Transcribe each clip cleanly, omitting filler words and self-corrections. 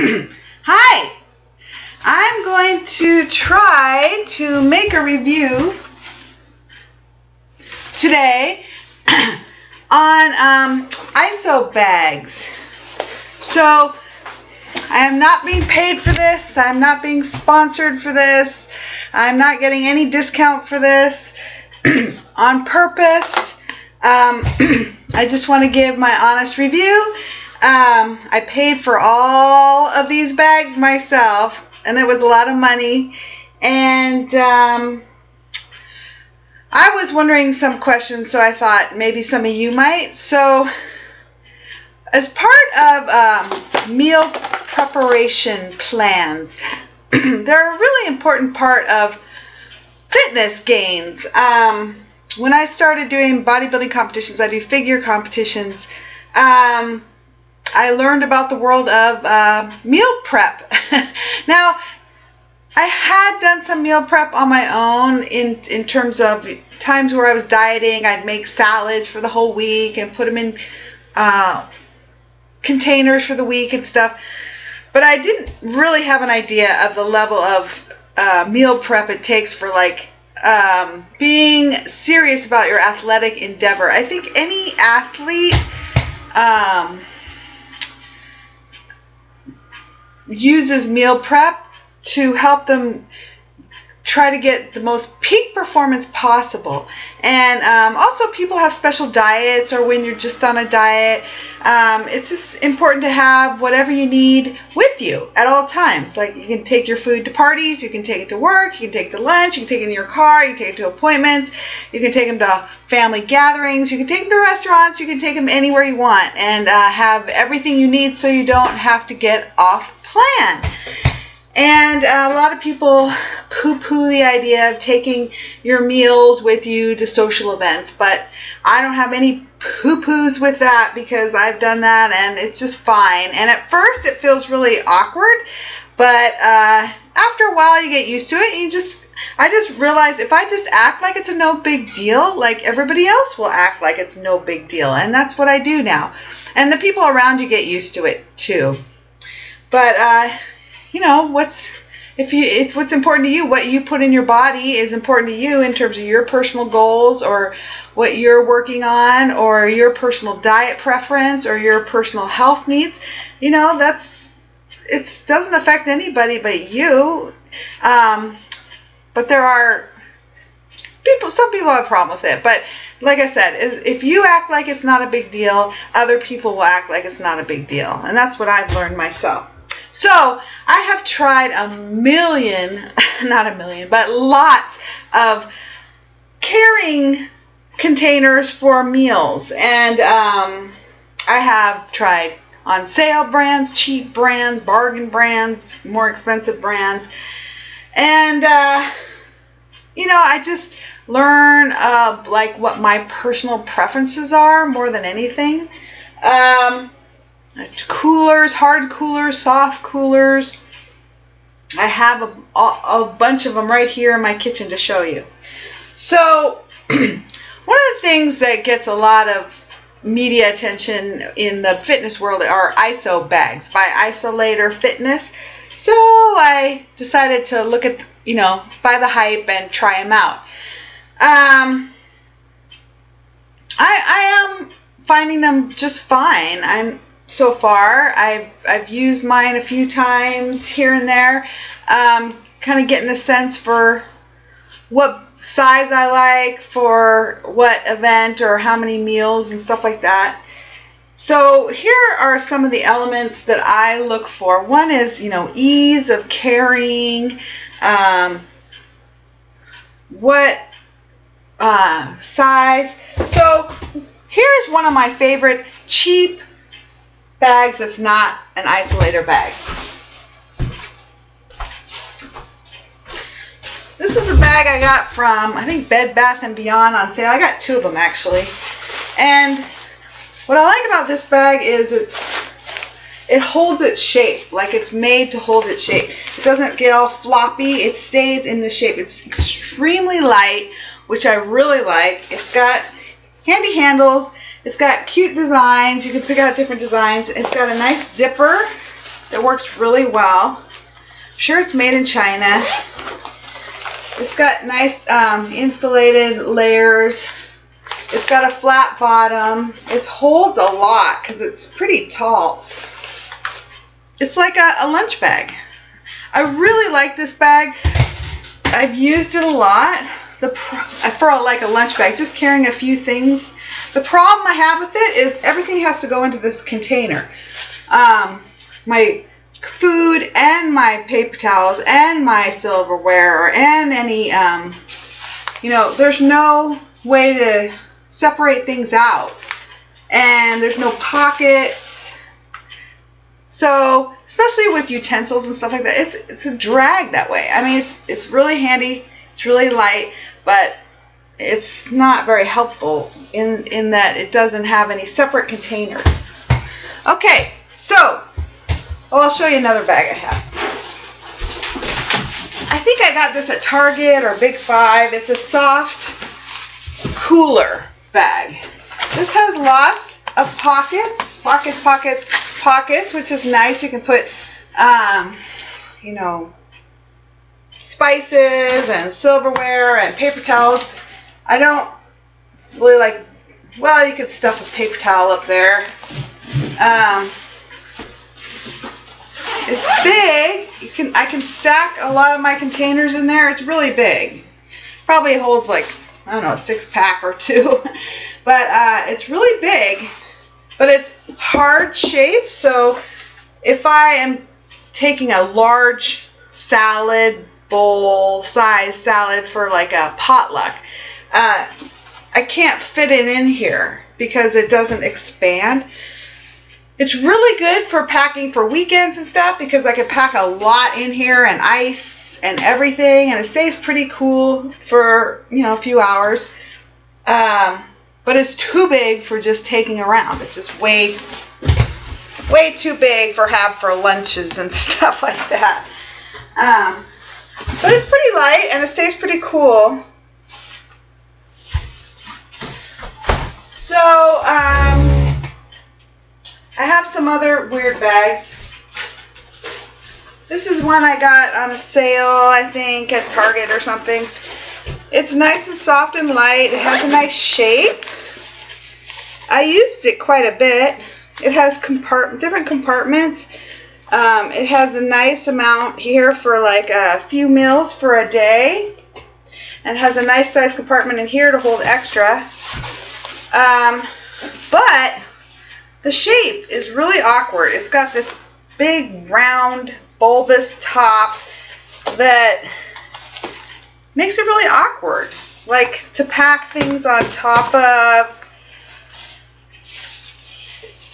Hi! I'm going to try to make a review today on ISO bags. So I am not being paid for this. I'm not being sponsored for this. I'm not getting any discount for this on purpose. I just want to give my honest review. I paid for all of these bags myself, and it was a lot of money. And I was wondering some questions, so I thought maybe some of you might. So as part of meal preparation plans, they're a really important part of fitness gains. When I started doing bodybuilding competitions, I do figure competitions, I learned about the world of meal prep. Now, I had done some meal prep on my own in terms of times where I was dieting. I'd make salads for the whole week and put them in containers for the week and stuff. But I didn't really have an idea of the level of meal prep it takes for being serious about your athletic endeavor. I think any athlete uses meal prep to help them try to get the most peak performance possible. And also people have special diets, or when you're just on a diet, it's just important to have whatever you need with you at all times. Like, you can take your food to parties, you can take it to work, you can take it to lunch, you can take it in your car, you can take it to appointments, you can take them to family gatherings, you can take them to restaurants, you can take them anywhere you want, and have everything you need so you don't have to get off plan. And a lot of people poo-poo the idea of taking your meals with you to social events, but I don't have any poo-poos with that, because I've done that and it's just fine. And at first it feels really awkward, but after a while you get used to it. I just realized if I just act like it's a no big deal, like everybody else will act like it's no big deal, and that's what I do now. And the people around you get used to it too. But you know, what's important to you. What you put in your body is important to you in terms of your personal goals, or what you're working on, or your personal diet preference, or your personal health needs. You know, it doesn't affect anybody but you. But there are some people have a problem with it. But like I said, if you act like it's not a big deal, other people will act like it's not a big deal. And that's what I've learned myself. So I have tried but lots of carrying containers for meals. And I have tried on sale brands, cheap brands, bargain brands, more expensive brands. And, you know, I just learn like what my personal preferences are more than anything. Coolers, hard coolers, soft coolers. I have a bunch of them right here in my kitchen to show you. So one of the things that gets a lot of media attention in the fitness world are ISO bags by Isolator Fitness. So I decided to look at, buy the hype and try them out. I am finding them just fine. So far, I've used mine a few times here and there, kind of getting a sense for what size I like for what event or how many meals and stuff like that. So here are some of the elements that I look for. One is, ease of carrying, what size. So here's one of my favorite cheap bags that's not an Isolator bag. This is a bag I got from, I think, Bed Bath & Beyond on sale. I got two of them actually. And what I like about this bag is it holds its shape. Like, it's made to hold its shape. It doesn't get all floppy. It stays in the shape. It's extremely light, which I really like. It's got handy handles. It's got cute designs. You can pick out different designs. It's got a nice zipper that works really well. I'm sure it's made in China. It's got nice insulated layers. It's got a flat bottom. It holds a lot because it's pretty tall. It's like a lunch bag. I really like this bag. I've used it a lot for like a lunch bag, just carrying a few things. The problem I have with it is everything has to go into this container. My food and my paper towels and my silverware and any, there's no way to separate things out. And there's no pockets. So, especially with utensils and stuff like that, it's a drag that way. I mean, it's really handy, it's really light, but it's not very helpful in that it doesn't have any separate container. Okay, so, I'll show you another bag I have. I think I got this at Target or Big 5. It's a soft cooler bag. This has lots of pockets, which is nice. You can put, spices and silverware and paper towels. I don't really like, well, you could stuff a paper towel up there. It's big. I can stack a lot of my containers in there. It's really big. Probably holds like, I don't know, a 6-pack or 2. But it's really big. But it's hard shaped, so if I am taking a large salad bowl size salad for like a potluck, I can't fit it in here because it doesn't expand. It's really good for packing for weekends and stuff because I can pack a lot in here and ice and everything, and it stays pretty cool for, a few hours. But it's too big for just taking around. It's just way too big for lunches and stuff like that. But it's pretty light and it stays pretty cool. So, I have some other weird bags. This is one I got on a sale, I think, at Target or something. It's nice and soft and light. It has a nice shape. I used it quite a bit. It has different compartments. It has a nice amount here for like a few meals for a day. And it has a nice size compartment in here to hold extra. But the shape is really awkward. It's got this big, round, bulbous top that makes it really awkward. Like to pack things on top of.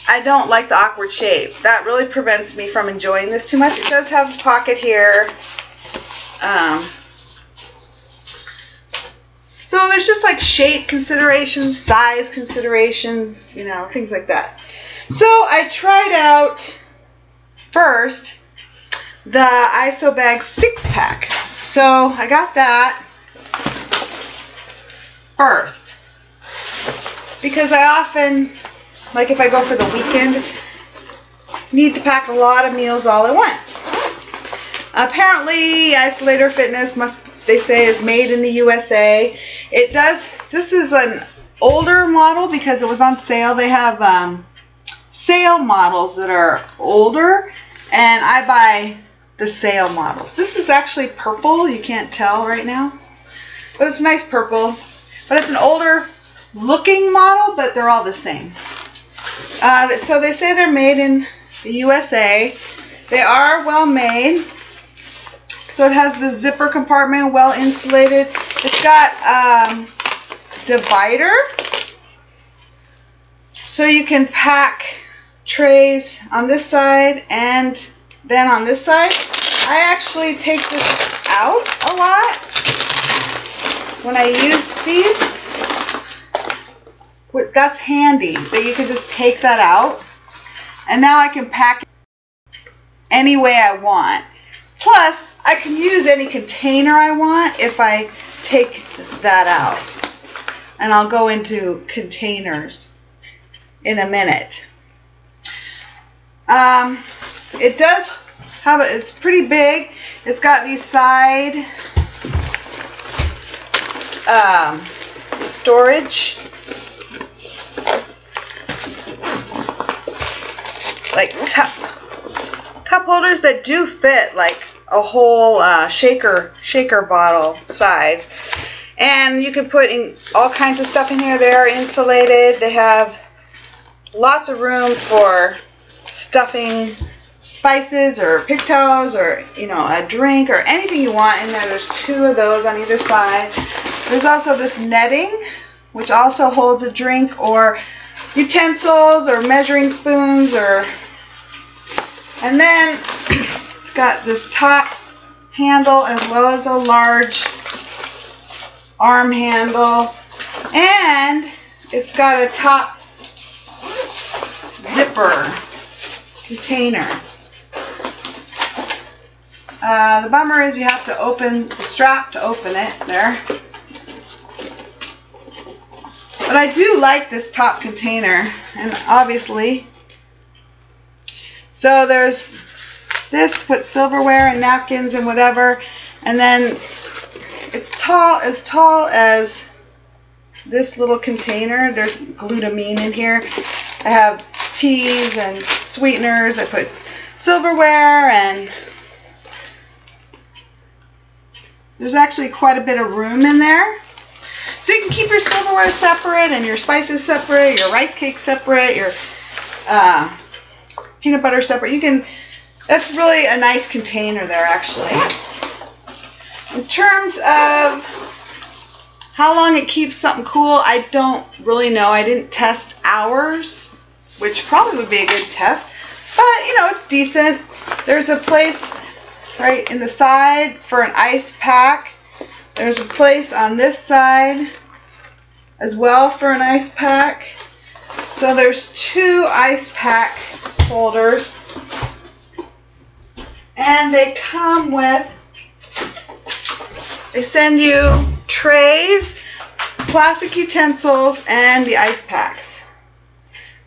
I don't like the awkward shape. That really prevents me from enjoying this too much. It does have a pocket here. So there's just like shape considerations, size considerations, things like that. So I tried out first the Isobag 6-pack. So I got that first because I often, like if I go for the weekend, need to pack a lot of meals all at once. Apparently, Isolator Fitness they say is made in the USA. It does. This is an older model because it was on sale. They have sale models that are older, and I buy the sale models. This is actually purple. You can't tell right now, but it's a nice purple. But it's an older looking model, but they're all the same. So they say they're made in the USA. They are well made. So it has the zipper compartment, well insulated. It's got divider, so you can pack trays on this side and then on this side. I actually take this out a lot when I use these. That's handy that you can just take that out, and now I can pack it any way I want. Plus, I can use any container I want if I take that out. And I'll go into containers in a minute. it does have it's pretty big. It's got these side storage, like cup holders that do fit like a whole shaker bottle size. And you can put in all kinds of stuff in here. They are insulated. They have lots of room for stuffing spices or pigtails or, you know, a drink or anything you want in there. There's 2 of those on either side. There's also this netting, which also holds a drink or utensils or measuring spoons, or, and then it's got this top handle as well as a large arm handle, and it's got a top zipper container. The bummer is you have to open the strap to open it there. But I do like this top container, and obviously, so there's this to put silverware and napkins and whatever, and then it's as tall as this little container. There's glutamine in here. I have teas and sweeteners. I put silverware, and there's actually quite a bit of room in there. So you can keep your silverware separate and your spices separate, your rice cakes separate, your peanut butter separate. You can, that's really a nice container there actually. In terms of how long it keeps something cool, I don't really know. I didn't test hours, which probably would be a good test, but you know, it's decent. There's a place right in the side for an ice pack. There's a place on this side as well for an ice pack. So there's 2 ice pack holders, and they come with, they send you trays, plastic utensils, and the ice packs.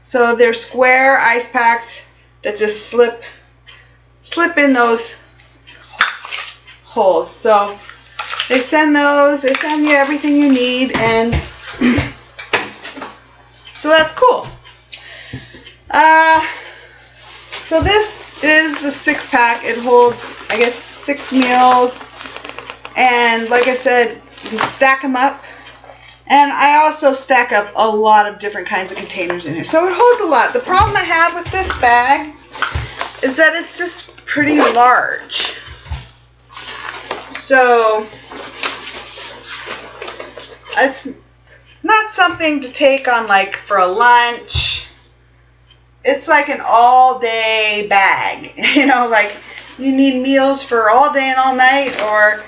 So they're square ice packs that just slip in those holes. So they send those, they send you everything you need, and so that's cool. So this is the 6-pack. It holds, I guess, 6 meals. And like I said, you can stack them up. And I also stack up a lot of different kinds of containers in here. So it holds a lot. The problem I have with this bag is that it's just pretty large. So it's not something to take on like for a lunch. It's like an all-day bag. You know, like you need meals for all day and all night, or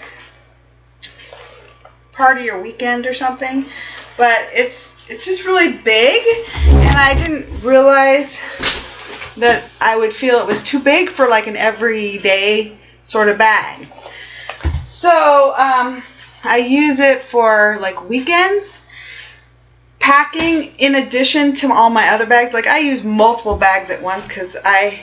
part of your weekend or something. But it's just really big, and I didn't realize that I would feel it was too big for like an everyday sort of bag. So I use it for like weekends packing, in addition to all my other bags. Like I use multiple bags at once because I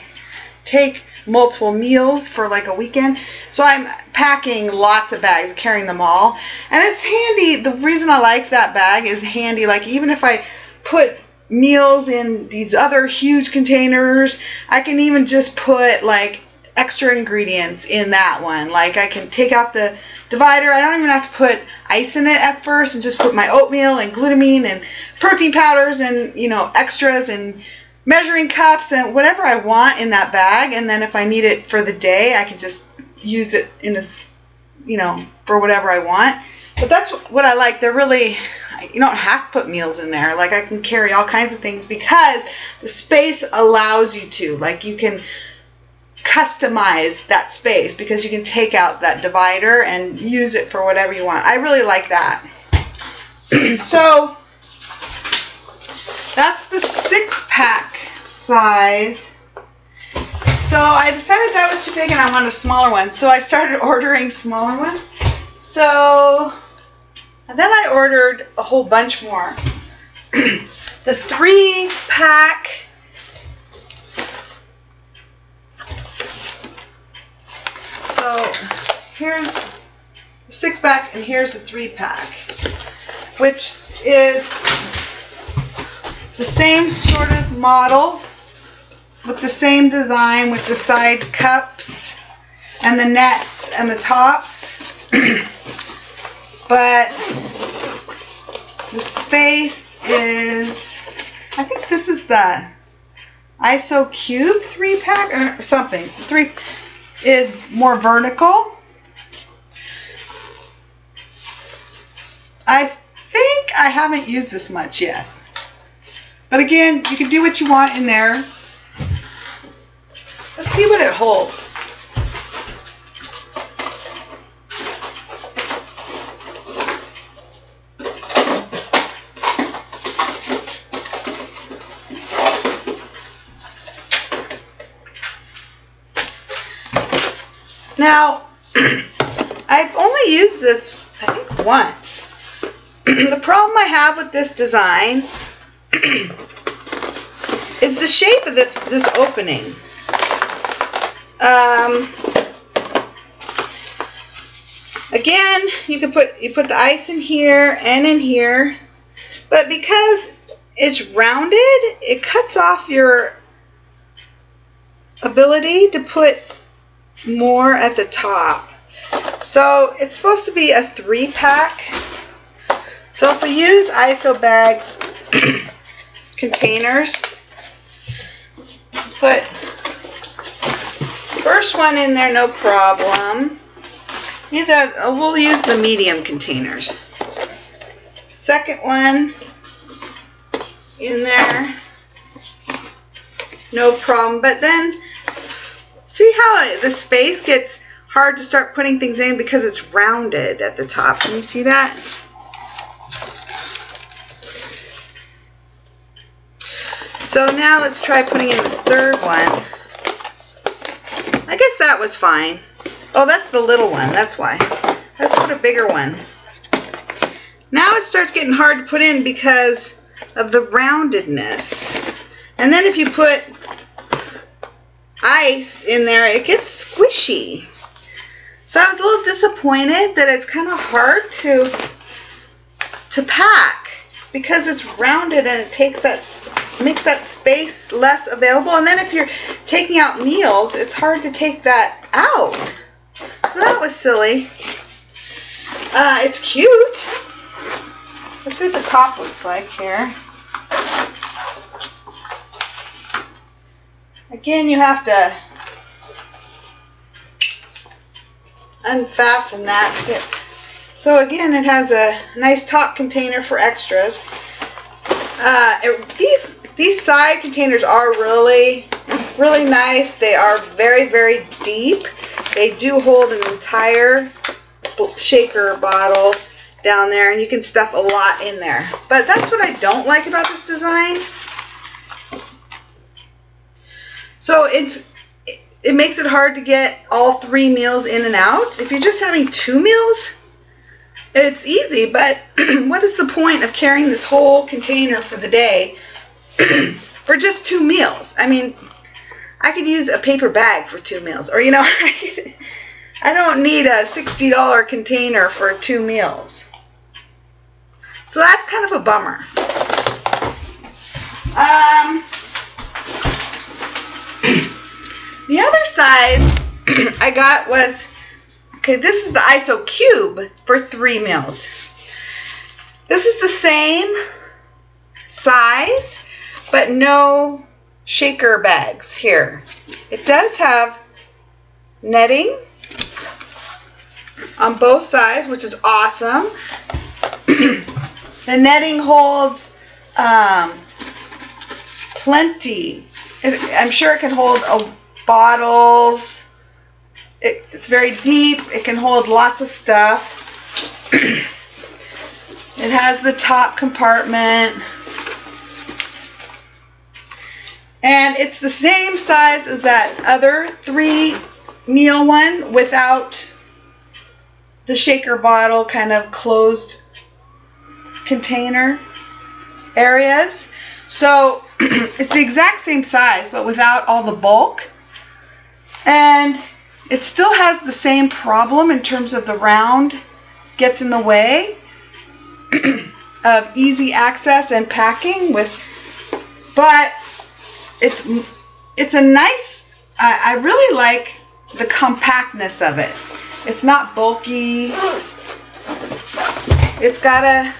take multiple meals for like a weekend. So I'm packing lots of bags, carrying them all. And it's handy. The reason I like that bag is handy. Like even if I put meals in these other huge containers, I can even just put like extra ingredients in that one. Like I can take out the divider. I don't even have to put ice in it at first, and just put my oatmeal and glutamine and protein powders and, you know, extras and measuring cups and whatever I want in that bag. And then if I need it for the day, I can just use it in this, you know, for whatever I want. But that's what I like. They're really, you don't have to put meals in there. Like I can carry all kinds of things because the space allows you to. Like you can customize that space because you can take out that divider and use it for whatever you want. I really like that. So that's the 6-pack size. So I decided that was too big and I wanted a smaller one. So I started ordering smaller ones. So and then I ordered a whole bunch more. The 3-pack here's the 6-pack and here's the 3-pack, which is the same sort of model with the same design with the side cups and the nets and the top. But the space is, I think this is the ISO Cube 3-pack or something. 3 is more vertical. I think I haven't used this much yet. But again, you can do what you want in there. Let's see what it holds. Now, I've only used this, I think, once. The problem I have with this design is the shape of this opening. Again, you put the ice in here and in here, but because it's rounded, it cuts off your ability to put more at the top. So it's supposed to be a 3-pack. So if we use ISO bags containers, put first one in there, no problem. These are, we'll use the medium containers. Second one in there, no problem. But then see how the space gets hard to start putting things in because it's rounded at the top. Can you see that? So now let's try putting in this third one. I guess that was fine. Oh, that's the little one. That's why. Let's put a bigger one. Now it starts getting hard to put in because of the roundedness. And then if you put ice in there, it gets squishy. So I was a little disappointed that it's kind of hard to pack because it's rounded and it makes that space less available. And then if you're taking out meals, it's hard to take that out. So that was silly. It's cute. Let's see what the top looks like here. Again, you have to unfasten that. So again, it has a nice top container for extras. These side containers are really, really nice. They are very, very deep. They do hold an entire shaker bottle down there, and you can stuff a lot in there. But that's what I don't like about this design. So it makes it hard to get all 3 meals in and out. If you're just having 2 meals, it's easy, but what is the point of carrying this whole container for the day for just 2 meals? I mean, I could use a paper bag for 2 meals, or, you know, I don't need a $60 container for 2 meals. So that's kind of a bummer. The other size I got was, okay, this is the ISO Cube for 3 meals. This is the same size, but no shaker bags here. It does have netting on both sides, which is awesome. The netting holds plenty. I'm sure it can hold bottles. It's very deep. It can hold lots of stuff. It has the top compartment. And it's the same size as that other 3 meal one without the shaker bottle kind of closed container areas. So it's the exact same size but without all the bulk. And it still has the same problem in terms of the round gets in the way of easy access and packing but it's a nice, I really like the compactness of it. It's not bulky. It's got a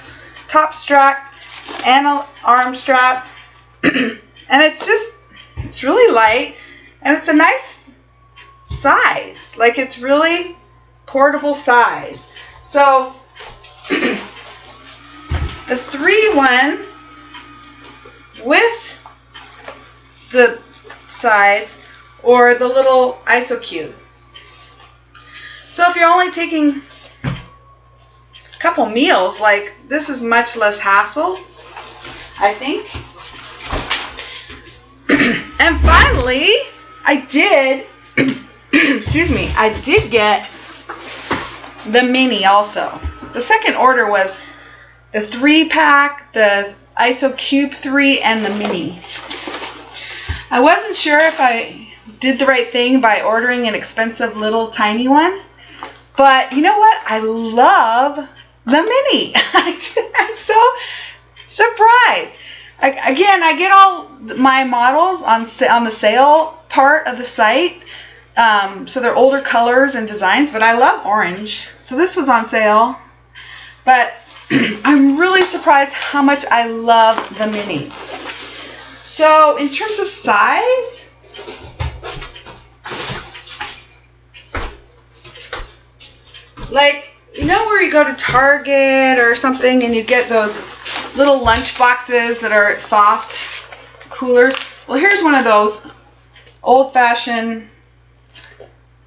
top strap and an arm strap. And it's really light, and it's a nice size. Like, it's really portable size. So the 3-1 with the sides, or the little ISO cube. So if you're only taking a couple meals, like, this is much less hassle, I think. And finally, I did get the mini also. The second order was the 3-pack, the ISO Cube 3, and the mini. I wasn't sure if I did the right thing by ordering an expensive little tiny one, but you know what? I love the mini. I'm so surprised. Again, I get all my models on the sale part of the site, so they're older colors and designs, but I love orange. So this was on sale, but I'm really surprised how much I love the mini. So in terms of size, like, you know where you go to Target or something and you get those little lunch boxes that are soft coolers? Well, here's one of those old-fashioned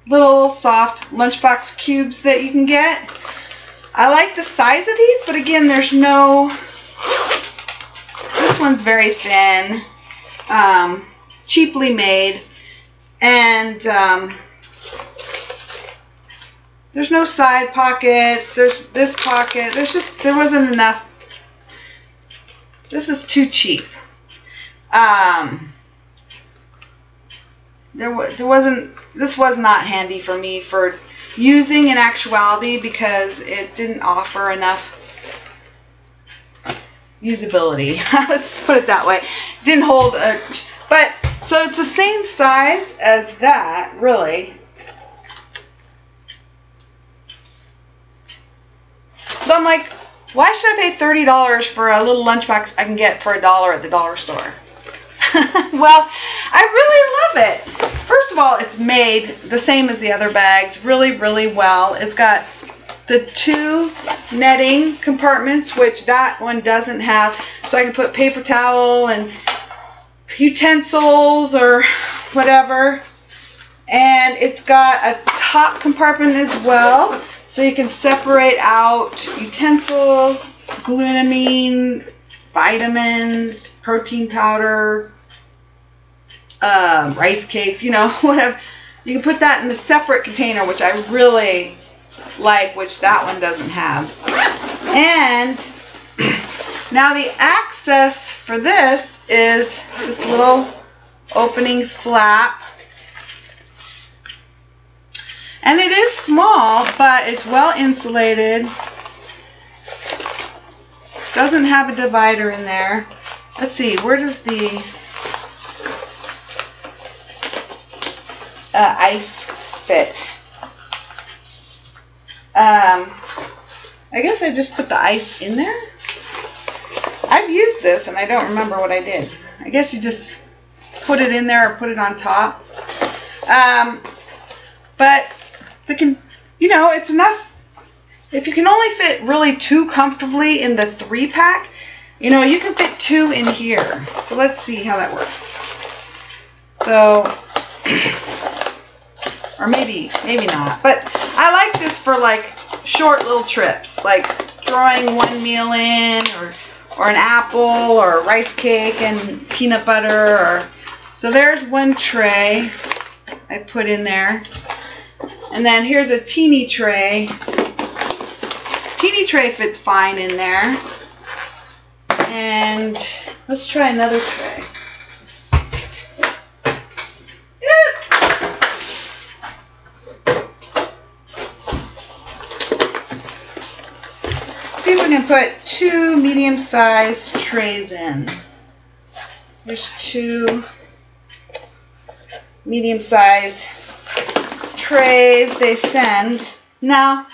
little soft lunchbox cubes that you can get. I like the size of these, but again, this one's very thin, cheaply made, and there's no side pockets. There's this pocket. There wasn't enough. This is too cheap. This was not handy for me for using in actuality, because it didn't offer enough usability. Let's put it that way. Didn't hold but so it's the same size as that, really. So I'm like, why should I pay $30 for a little lunchbox I can get for $1 at the dollar store? Well, I really love it. First of all, it's made the same as the other bags, really, really well. It's got the 2 netting compartments, which that one doesn't have, so I can put paper towel and utensils or whatever. And it's got a top compartment as well, so you can separate out utensils, glutamine, vitamins, protein powder, rice cakes, you know, whatever. You can put that in the separate container, which I really like, which that one doesn't have. And now the access for this is this little opening flap. And it is small, but it's well insulated. Doesn't have a divider in there. Let's see, where does the ice fit? I guess I just put the ice in there. I've used this and I don't remember what I did. I guess you just put it in there or put it on top. But you know, it's enough. If you can only fit really 2 comfortably in the 3-pack, you know, you can fit 2 in here. So let's see how that works. So, or maybe not. But I like this for like short little trips, like throwing one meal in, or an apple, or a rice cake and peanut butter. So there's one tray I put in there. And then here's a teeny tray. Teeny tray fits fine in there. And let's try another tray. put 2 medium-sized trays in. There's 2 medium-sized trays they send. Now,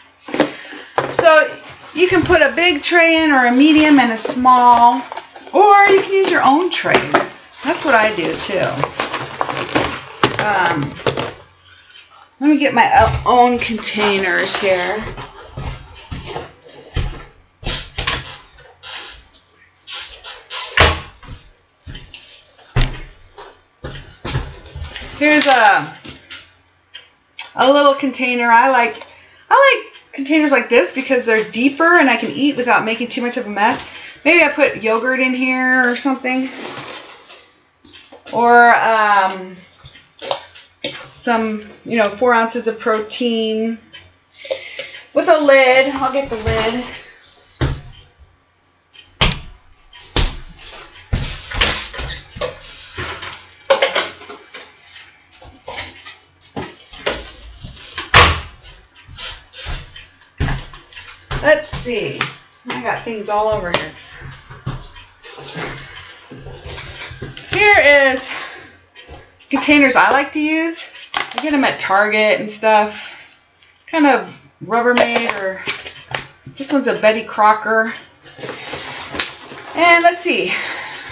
so you can put a big tray in, or a medium and a small, or you can use your own trays. That's what I do too. Let me get my own containers here. Here's a little container. I like containers like this because they're deeper and I can eat without making too much of a mess. Maybe I put yogurt in here or something. Or some, 4 ounces of protein with a lid. I'll get the lid. Let's see. I got things all over here. Here is containers I like to use. I get them at Target and stuff. Kind of Rubbermaid, or this one's a Betty Crocker. And let's see.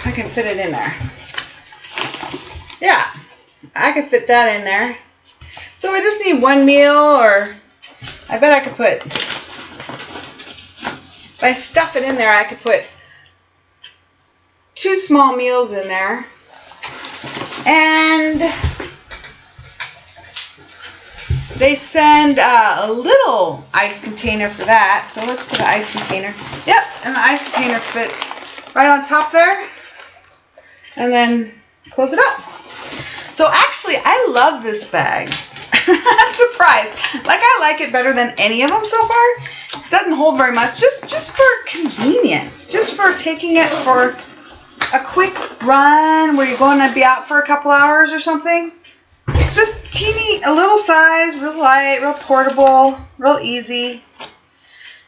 I can fit it in there. Yeah, I can fit that in there. So I just need 1 meal, or I bet I could put, if I stuff it in there, I could put 2 small meals in there. And they send a little ice container for that. So let's put an ice container. Yep, and the ice container fits right on top there. And then close it up. So actually, I love this bag. I'm surprised. I like it better than any of them so far. It doesn't hold very much. Just for convenience. Just for taking it for a quick run where you're going to be out for a couple hours or something. It's just teeny, a little size, real light, real portable, real easy.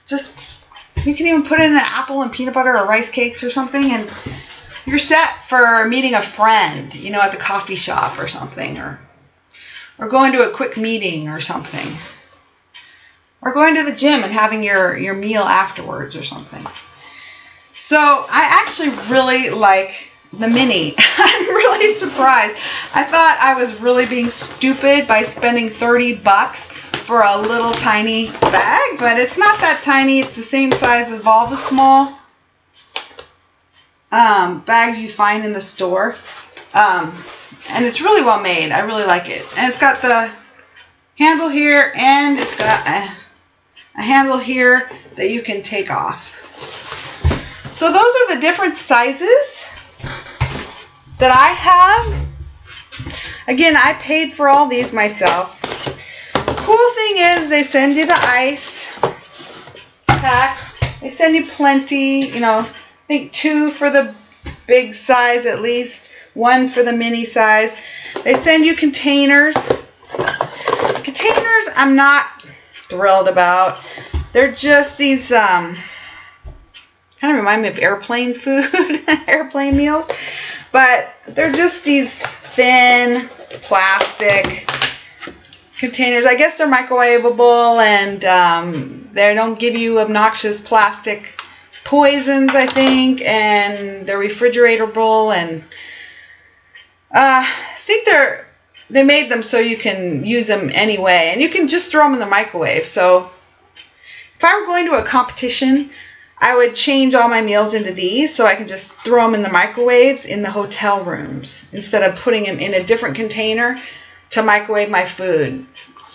Just, you can even put in an apple and peanut butter or rice cakes or something, and you're set for meeting a friend, at the coffee shop or something, or going to a quick meeting or something, or going to the gym and having your meal afterwards or something. So I actually really like the mini. I'm really surprised. I thought I was really being stupid by spending $30 for a little tiny bag, but it's not that tiny. It's the same size as all the small bags you find in the store. And it's really well made. I really like it. And it's got the handle here, and it's got a handle here that you can take off. So those are the different sizes that I have. Again, I paid for all these myself. Cool thing is they send you the ice pack. They send you plenty, I think 2 for the big size at least, 1 for the mini size. They send you containers. Containers I'm not thrilled about. They're just these kind of remind me of airplane food, airplane meals, but they're just these thin plastic containers. I guess they're microwavable, and they don't give you obnoxious plastic poisons, I think, and they're refrigeratable, and I think they made them so you can use them anyway, and you can just throw them in the microwave. So if I were going to a competition, I would change all my meals into these so I can just throw them in the microwaves in the hotel rooms instead of putting them in a different container to microwave my food,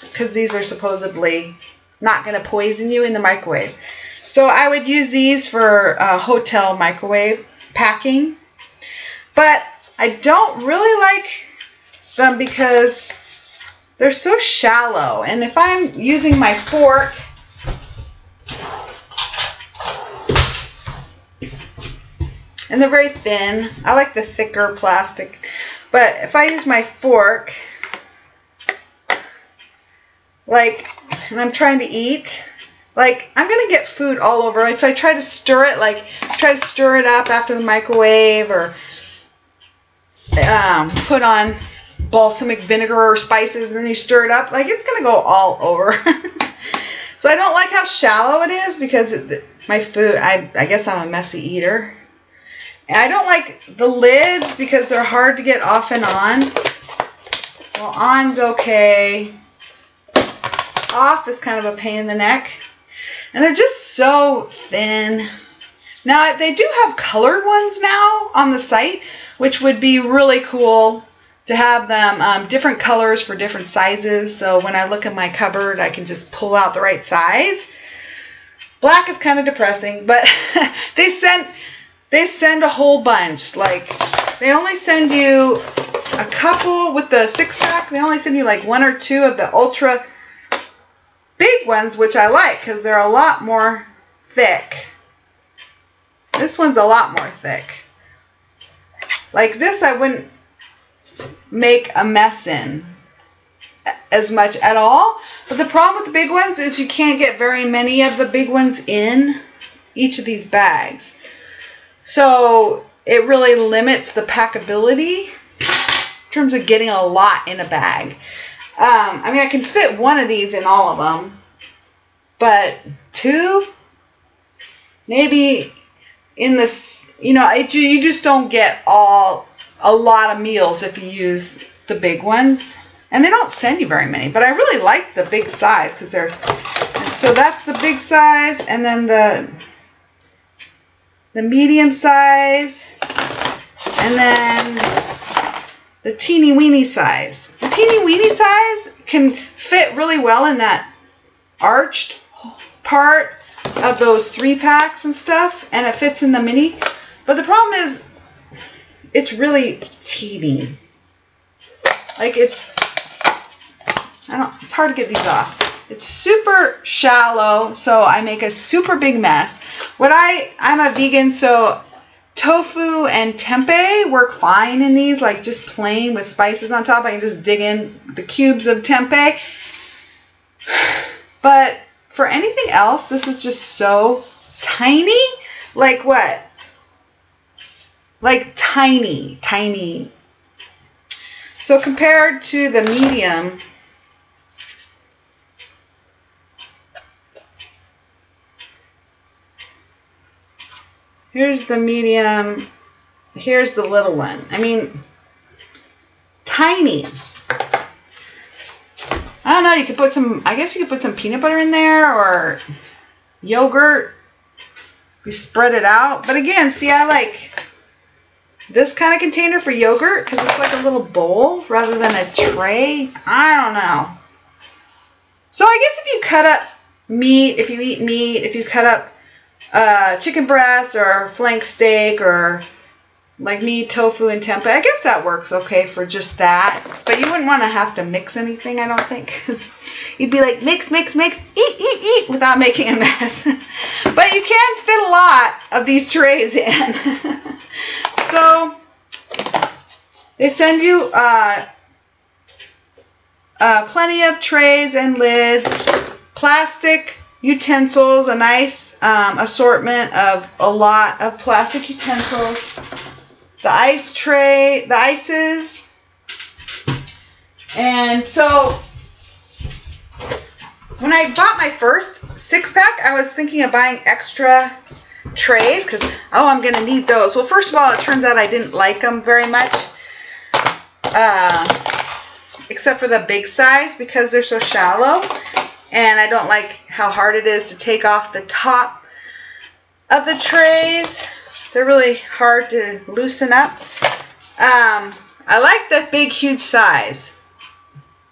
because these are supposedly not going to poison you in the microwave. So I would use these for hotel microwave packing, but I don't really like them because they're so shallow, and if I'm using my fork, and they're very thin. I like the thicker plastic. But if I use my fork, and I'm trying to eat, Like, I'm going to get food all over. If I try to stir it, like, try to stir it up after the microwave, or put on balsamic vinegar or spices, and then you stir it up, like, it's going to go all over. So I don't like how shallow it is, because my food, I guess I'm a messy eater. And I don't like the lids because they're hard to get off and on. Well, on's okay. Off is kind of a pain in the neck. And they're just so thin. Now, they do have colored ones now on the site, which would be really cool to have them different colors for different sizes. So when I look in my cupboard, I can just pull out the right size. Black is kind of depressing, but they send a whole bunch. Like, they only send you a couple with the 6-pack. They only send you like 1 or 2 of the ultra big ones, which I like because they're a lot more thick. This one's a lot more thick. Like this, I wouldn't make a mess in as much at all. But the problem with the big ones is you can't get very many of the big ones in each of these bags. So it really limits the packability in terms of getting a lot in a bag. I mean, I can fit 1 of these in all of them, but 2, maybe in this, you know, you just don't get a lot of meals if you use the big ones. And they don't send you very many, but I really like the big size because they're, so that's the big size, and then the medium size, and then the teeny weeny size. The teeny weeny size can fit really well in that arched part of those 3-packs and stuff, and it fits in the mini. But the problem is, it's really teeny. Like it's hard to get these off. It's super shallow, so I make a super big mess. I'm a vegan, so tofu and tempeh work fine in these, like just plain with spices on top. I can just dig in the cubes of tempeh. But for anything else, this is just so tiny. Like what? Like tiny, tiny. So compared to the medium, here's the medium, here's the little one. I mean, tiny. I don't know, you could put some, I guess you could put some peanut butter in there or yogurt. You spread it out. But again, see, I like this kind of container for yogurt because it's like a little bowl rather than a tray. I don't know. So I guess if you cut up meat, if you eat meat, if you cut up chicken breast or flank steak or like me, tofu and tempeh, I guess that works okay for just that. But you wouldn't want to have to mix anything, I don't think. You'd be like, mix, mix, mix, eat, without making a mess. But you can fit a lot of these trays in. So they send you plenty of trays and lids, plastic utensils, a nice assortment of a lot of plastic utensils, the ice tray, the ices. And so when I bought my first 6-pack, I was thinking of buying extra trays because, oh, I'm going to need those. Well, first of all, it turns out I didn't like them very much, except for the big size because they're so shallow. And I don't like how hard it is to take off the top of the trays. They're really hard to loosen up. I like the big, huge size.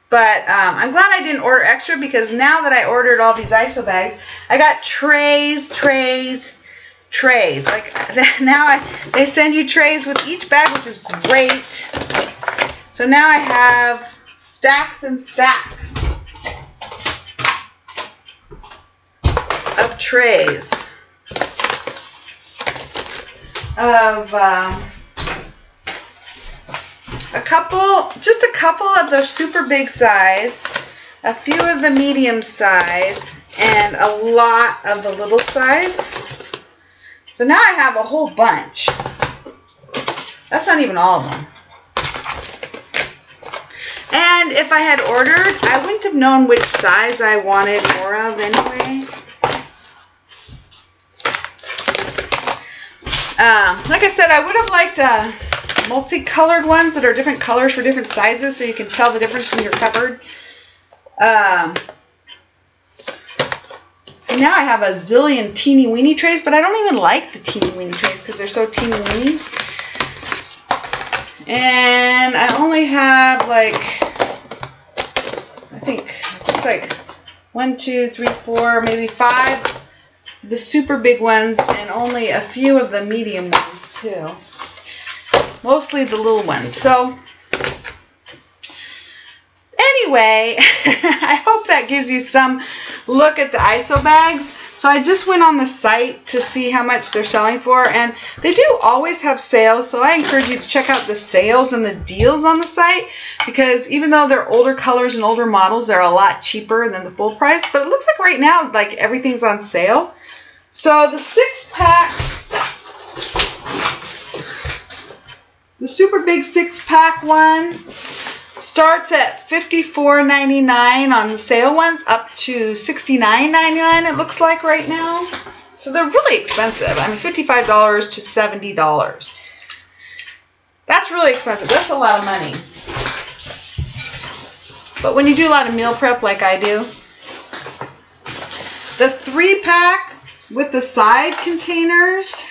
But I'm glad I didn't order extra because now that I ordered all these ISO bags, I got trays. Like now they send you trays with each bag, which is great. So now I have stacks and stacks of trays of just a couple of the super big size, a few of the medium size, and a lot of the little size. So now I have a whole bunch. That's not even all of them. And if I had ordered, I wouldn't have known which size I wanted more of anyway. Like I said, I would have liked multicolored ones that are different colors for different sizes so you can tell the difference in your cupboard. So now I have a zillion teeny weeny trays, but I don't even like the teeny weeny trays because they're so teeny weeny. And I only have like, I think it's like 1, 2, 3, 4, maybe 5 the super big ones and only a few of the medium ones too. Mostly the little ones. So anyway, I hope that gives you some look at the ISO bags. So I just went on the site to see how much they're selling for, and they do always have sales, so I encourage you to check out the sales and the deals on the site, because even though they're older colors and older models, they're a lot cheaper than the full price. But it looks like right now, like, everything's on sale. So the 6-pack, the super big 6-pack one starts at $54.99 on the sale ones, up to $69.99 it looks like right now. So they're really expensive. I mean, $55 to $70. That's really expensive. That's a lot of money. But when you do a lot of meal prep like I do, the 3-pack with the side containers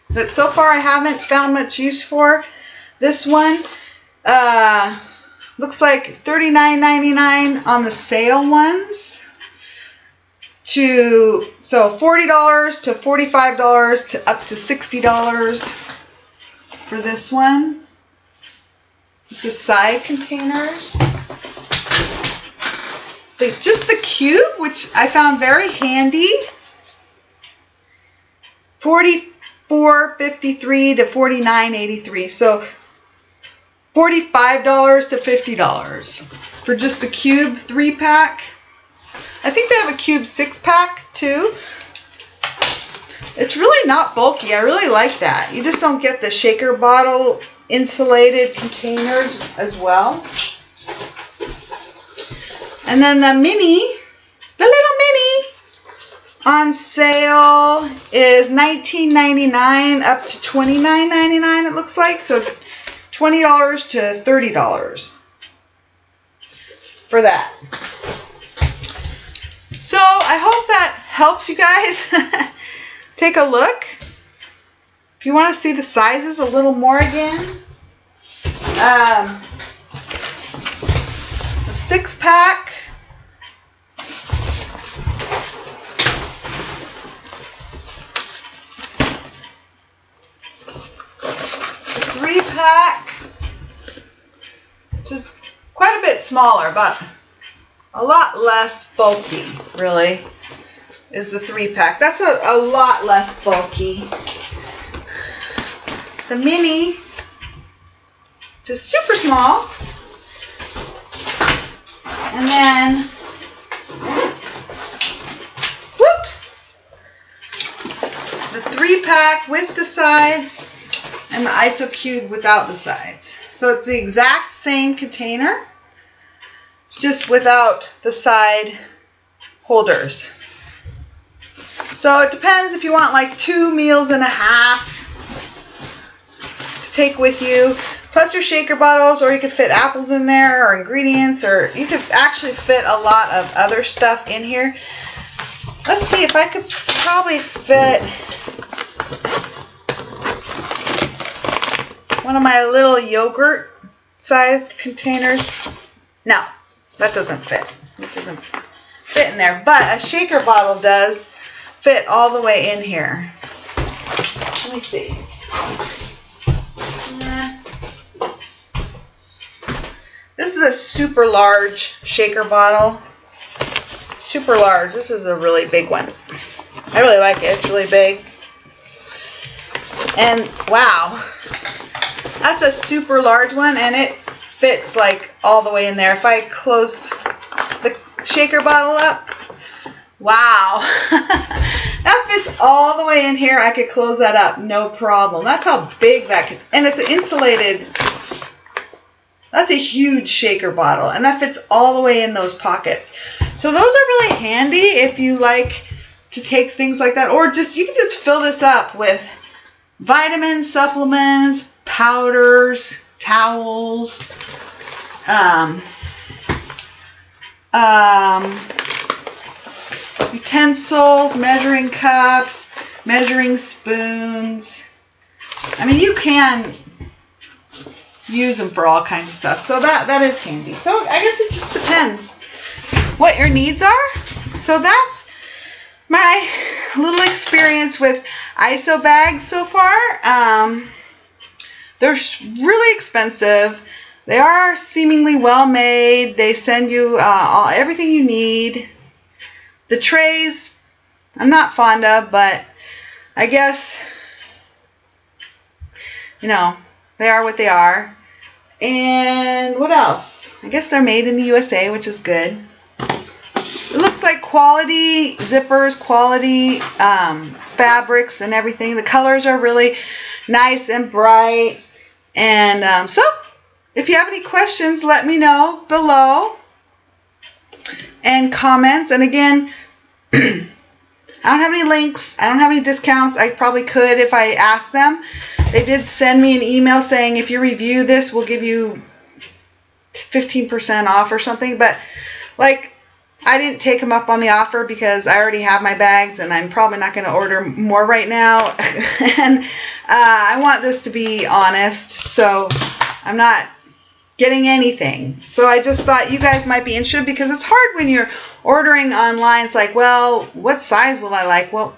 that so far I haven't found much use for, this one looks like $39.99 on the sale ones, so $40 to $45 to up to $60 for this one. The side containers. Just the cube, which I found very handy, $44.53 to $49.83. So $45 to $50 for just the cube 3-pack. I think they have a cube 6-pack too. It's really not bulky. I really like that. You just don't get the shaker bottle insulated containers as well. And then the mini, the little mini, on sale is $19.99 up to $29.99 it looks like. So $20 to $30 for that. So I hope that helps you guys. Take a look. If you want to see the sizes a little more again, a 6-pack. The 3-pack, which is quite a bit smaller, but a lot less bulky, really, is the 3-pack. That's a lot less bulky. The mini, just super small. And then, whoops, the 3-pack with the sides and the ISO cube without the sides. So it's the exact same container, just without the side holders. So it depends if you want like 2 meals and a half to take with you, plus your shaker bottles, or you could fit apples in there, or ingredients, or you could actually fit a lot of other stuff in here. Let's see if I could probably fit one of my little yogurt sized containers. No, that doesn't fit. It doesn't fit in there, but a shaker bottle does fit all the way in here. Let me see. This is a super large shaker bottle. Super large. This is a really big one. I really like it. It's really big. And wow, that's a super large one, and it fits like all the way in there. If I closed the shaker bottle up, Wow. That fits all the way in here. I could close that up, no problem. That's how big that could, and it's insulated. That's a huge shaker bottle, and that fits all the way in those pockets. So those are really handy if you like to take things like that, or just you can just fill this up with vitamins, supplements, powders, towels, utensils, measuring cups, measuring spoons. I mean, you can use them for all kinds of stuff. So that is handy. So I guess it just depends what your needs are. So that's my little experience with ISO bags so far. They're really expensive. They are seemingly well made. They send you everything you need. The trays, I'm not fond of, but I guess, you know, they are what they are. And what else? I guess they're made in the USA, which is good. It looks like quality zippers, quality fabrics and everything. The colors are really nice and bright. And so, if you have any questions, let me know below. And comments. And again, I don't have any links. I don't have any discounts. I probably could if I asked them. They did send me an email saying if you review this, we'll give you 15% off or something. But like, I didn't take them up on the offer because I already have my bags and I'm probably not going to order more right now. And I want this to be honest, so I'm not getting anything. So I just thought you guys might be interested, because it's hard when you're ordering online. It's like, well, what size will I like? Well,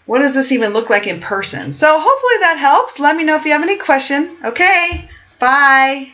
what does this even look like in person? So hopefully that helps. Let me know if you have any question. Okay, bye.